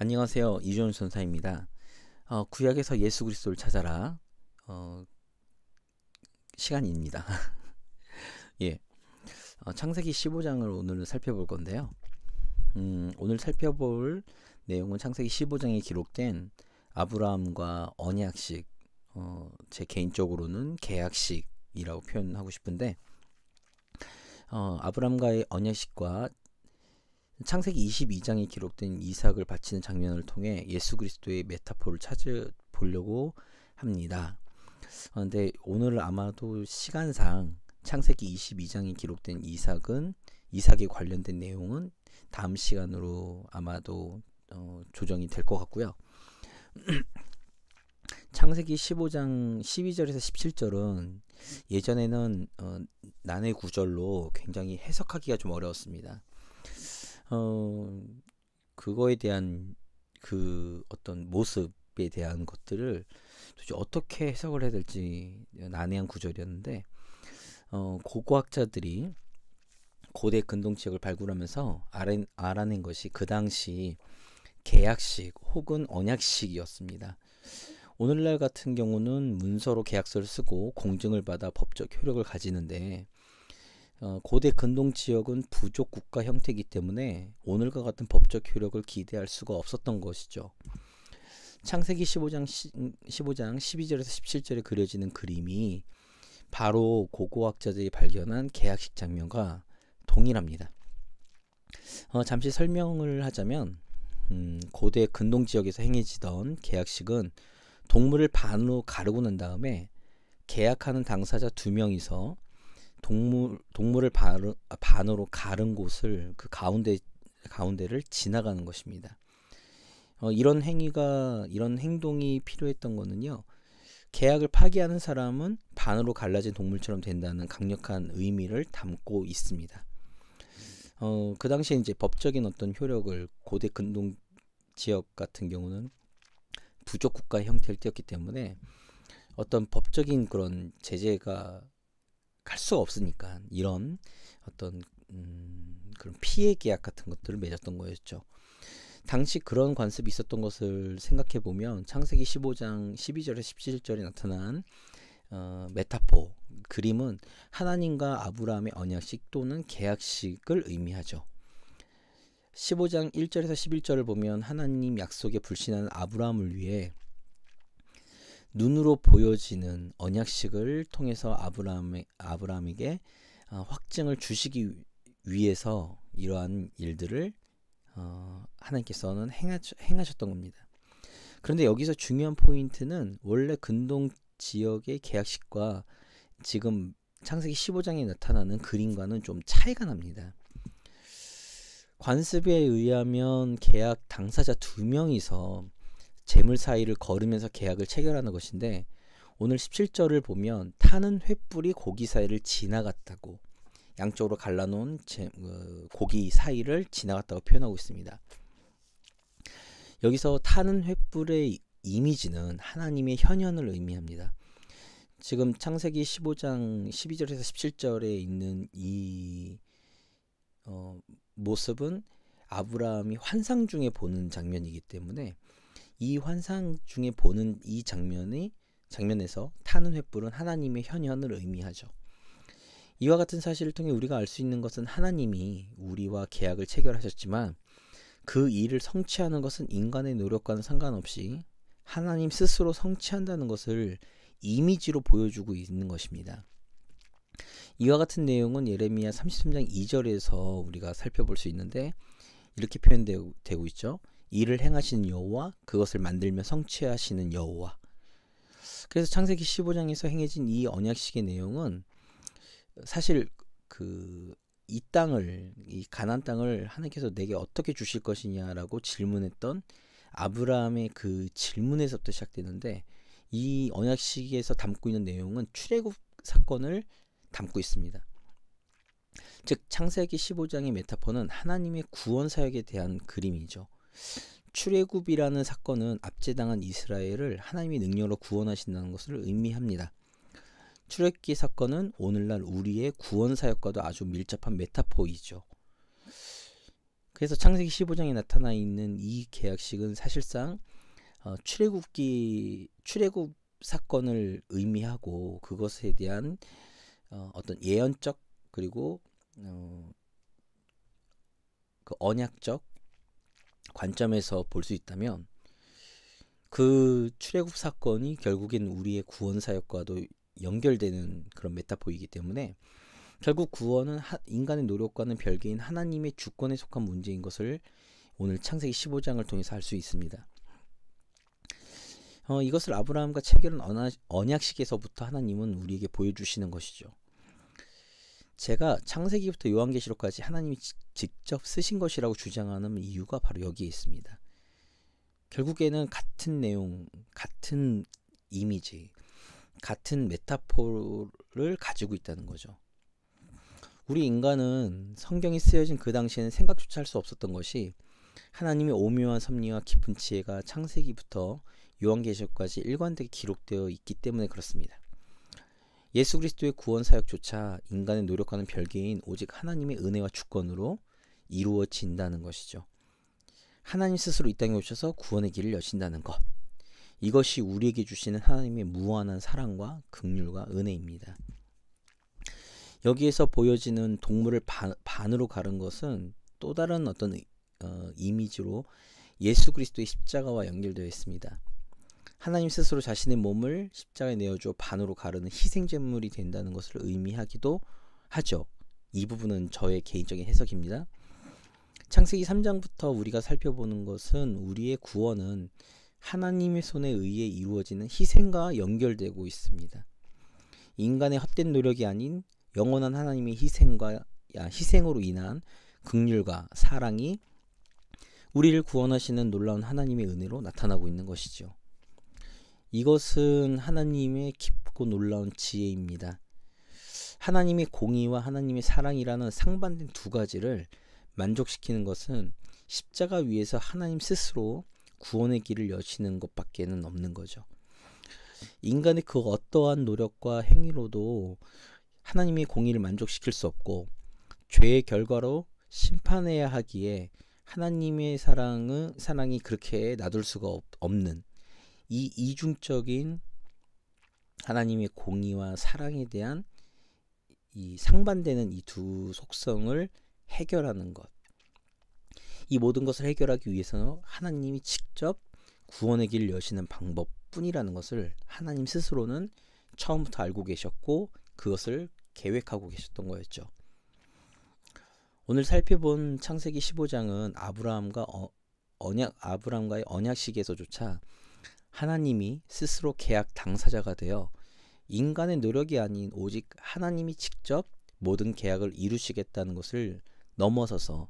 안녕하세요. 이존 선사입니다. 구약에서 예수 그리스도를 찾아라. 시간입니다. 예, 창세기 15장을 오늘 살펴볼 건데요. 오늘 살펴볼 내용은 창세기 15장에 기록된 아브라함과 언약식, 제 개인적으로는 계약식이라고 표현하고 싶은데, 아브라함과의 언약식과 창세기 22장에 기록된 이삭을 바치는 장면을 통해 예수 그리스도의 메타포를 찾아보려고 합니다. 근데 오늘 아마도 시간상 창세기 22장에 기록된 이삭에 관련된 내용은 다음 시간으로 아마도 조정이 될 것 같고요. 창세기 15장 12절에서 17절은 예전에는 난해 구절로 굉장히 해석하기가 좀 어려웠습니다. 그거에 대한 그 어떤 모습에 대한 것들을 도대체 어떻게 해석을 해야 될지 난해한 구절이었는데, 고고학자들이 고대 근동 지역을 발굴하면서 알아낸 것이 그 당시 계약식 혹은 언약식이었습니다. 오늘날 같은 경우는 문서로 계약서를 쓰고 공증을 받아 법적 효력을 가지는데, 고대 근동 지역은 부족 국가 형태이기 때문에 오늘과 같은 법적 효력을 기대할 수가 없었던 것이죠. 창세기 15장 12절에서 17절에 그려지는 그림이 바로 고고학자들이 발견한 계약식 장면과 동일합니다. 잠시 설명을 하자면, 고대 근동 지역에서 행해지던 계약식은 동물을 반으로 가르고 난 다음에 계약하는 당사자 2명이서 동물을 반으로 가른 곳을 그 가운데를 지나가는 것입니다. 이런 행동이 필요했던 거는요, 계약을 파기하는 사람은 반으로 갈라진 동물처럼 된다는 강력한 의미를 담고 있습니다. 그 당시에 이제 법적인 어떤 효력을 고대 근동 지역 같은 경우는 부족 국가 형태를 띠었기 때문에 어떤 법적인 그런 제재가 갈 수가 없으니까 이런 어떤 그런 피해 계약 같은 것들을 맺었던 거였죠. 당시 그런 관습이 있었던 것을 생각해 보면 창세기 15장 12절에 17절에 나타난 메타포 그림은 하나님과 아브라함의 언약식 또는 계약식을 의미하죠. 15장 1절에서 11절을 보면 하나님 약속에 불신하는 아브라함을 위해 눈으로 보여지는 언약식을 통해서 아브라함에게 확증을 주시기 위해서 이러한 일들을 하나님께서는 행하셨던 겁니다. 그런데 여기서 중요한 포인트는 원래 근동 지역의 계약식과 지금 창세기 15장에 나타나는 그림과는 좀 차이가 납니다. 관습에 의하면 계약 당사자 2명이서 재물 사이를 걸으면서 계약을 체결하는 것인데, 오늘 17절을 보면 타는 횃불이 고기 사이를 지나갔다고, 양쪽으로 갈라놓은 고기 사이를 지나갔다고 표현하고 있습니다. 여기서 타는 횃불의 이미지는 하나님의 현현을 의미합니다. 지금 창세기 15장 12절에서 17절에 있는 이 모습은 아브라함이 환상 중에 보는 장면이기 때문에 이 환상 중에 보는 이 장면에서 타는 횃불은 하나님의 현현을 의미하죠. 이와 같은 사실을 통해 우리가 알 수 있는 것은 하나님이 우리와 계약을 체결하셨지만 그 일을 성취하는 것은 인간의 노력과는 상관없이 하나님 스스로 성취한다는 것을 이미지로 보여주고 있는 것입니다. 이와 같은 내용은 예레미야 33장 2절에서 우리가 살펴볼 수 있는데 이렇게 표현되고 있죠. 일을 행하시는 여호와, 그것을 만들며 성취하시는 여호와. 그래서 창세기 15장에서 행해진 이 언약식의 내용은 사실 이 가나안 땅을 하나님께서 내게 어떻게 주실 것이냐라고 질문했던 아브라함의 그 질문에서부터 시작되는데, 이 언약식에서 담고 있는 내용은 출애굽 사건을 담고 있습니다. 즉 창세기 15장의 메타포는 하나님의 구원 사역에 대한 그림이죠. 출애굽이라는 사건은 압제당한 이스라엘을 하나님의 능력으로 구원하신다는 것을 의미합니다. 출애굽기 사건은 오늘날 우리의 구원 사역과도 아주 밀접한 메타포이죠. 그래서 창세기 15장에 나타나 있는 이 계약식은 사실상 출애굽 사건을 의미하고 그것에 대한 어떤 예언적 그리고 그 언약적 관점에서 볼 수 있다면 그 출애굽 사건이 결국엔 우리의 구원 사역과도 연결되는 그런 메타포이기 때문에 결국 구원은 인간의 노력과는 별개인 하나님의 주권에 속한 문제인 것을 오늘 창세기 15장을 통해서 알 수 있습니다. 이것을 아브라함과 체결한 언약식에서부터 하나님은 우리에게 보여주시는 것이죠. 제가 창세기부터 요한계시록까지 하나님이 직접 쓰신 것이라고 주장하는 이유가 바로 여기에 있습니다. 결국에는 같은 내용, 같은 이미지, 같은 메타포를 가지고 있다는 거죠. 우리 인간은 성경이 쓰여진 그 당시에는 생각조차 할 수 없었던 것이 하나님의 오묘한 섭리와 깊은 지혜가 창세기부터 요한계시록까지 일관되게 기록되어 있기 때문에 그렇습니다. 예수 그리스도의 구원 사역조차 인간의 노력과는 별개인 오직 하나님의 은혜와 주권으로 이루어진다는 것이죠. 하나님 스스로 이 땅에 오셔서 구원의 길을 여신다는 것, 이것이 우리에게 주시는 하나님의 무한한 사랑과 긍휼과 은혜입니다. 여기에서 보여지는 동물을 반으로 가른 것은 또 다른 어떤 이미지로 예수 그리스도의 십자가와 연결되어 있습니다. 하나님 스스로 자신의 몸을 십자가에 내어주어 반으로 가르는 희생제물이 된다는 것을 의미하기도 하죠. 이 부분은 저의 개인적인 해석입니다. 창세기 3장부터 우리가 살펴보는 것은 우리의 구원은 하나님의 손에 의해 이루어지는 희생과 연결되고 있습니다. 인간의 헛된 노력이 아닌 영원한 하나님의 희생으로 인한 긍휼과 사랑이 우리를 구원하시는 놀라운 하나님의 은혜로 나타나고 있는 것이죠. 이것은 하나님의 깊고 놀라운 지혜입니다. 하나님의 공의와 하나님의 사랑이라는 상반된 두 가지를 만족시키는 것은 십자가 위에서 하나님 스스로 구원의 길을 여시는 것밖에는 없는 거죠. 인간의 그 어떠한 노력과 행위로도 하나님의 공의를 만족시킬 수 없고 죄의 결과로 심판해야 하기에 하나님의 사랑이 그렇게 놔둘 수가 없는 이 이중적인 하나님의 공의와 사랑에 대한 이 상반되는 이 두 속성을 해결하는 것, 이 모든 것을 해결하기 위해서는 하나님이 직접 구원의 길을 여시는 방법뿐이라는 것을 하나님 스스로는 처음부터 알고 계셨고 그것을 계획하고 계셨던 거였죠. 오늘 살펴본 창세기 15장은 아브라함과의 언약식에서조차 하나님이 스스로 계약 당사자가 되어 인간의 노력이 아닌 오직 하나님이 직접 모든 계약을 이루시겠다는 것을 넘어서서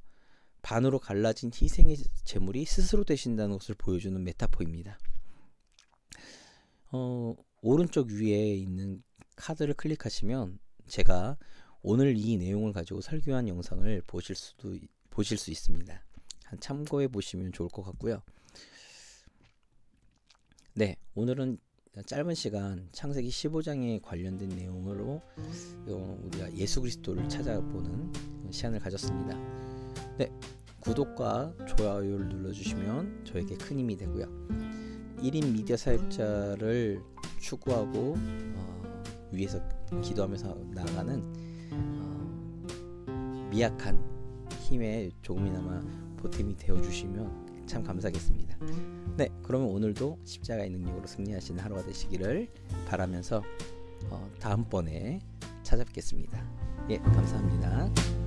반으로 갈라진 희생의 제물이 스스로 되신다는 것을 보여주는 메타포입니다. 오른쪽 위에 있는 카드를 클릭하시면 제가 오늘 이 내용을 가지고 설교한 영상을 보실 수 있습니다. 참고해 보시면 좋을 것 같고요. 네, 오늘은 짧은 시간 창세기 15장에 관련된 내용으로 우리가 예수 그리스도를 찾아보는 시간을 가졌습니다. 네, 구독과 좋아요를 눌러주시면 저에게 큰 힘이 되고요. 1인 미디어 사역자를 추구하고 위해서 기도하면서 나아가는 미약한 힘에 조금이나마 보탬이 되어주시면 참 감사하겠습니다. 네, 그러면 오늘도 십자가의 능력으로 승리하시는 하루가 되시기를 바라면서 다음번에 찾아뵙겠습니다. 예, 감사합니다.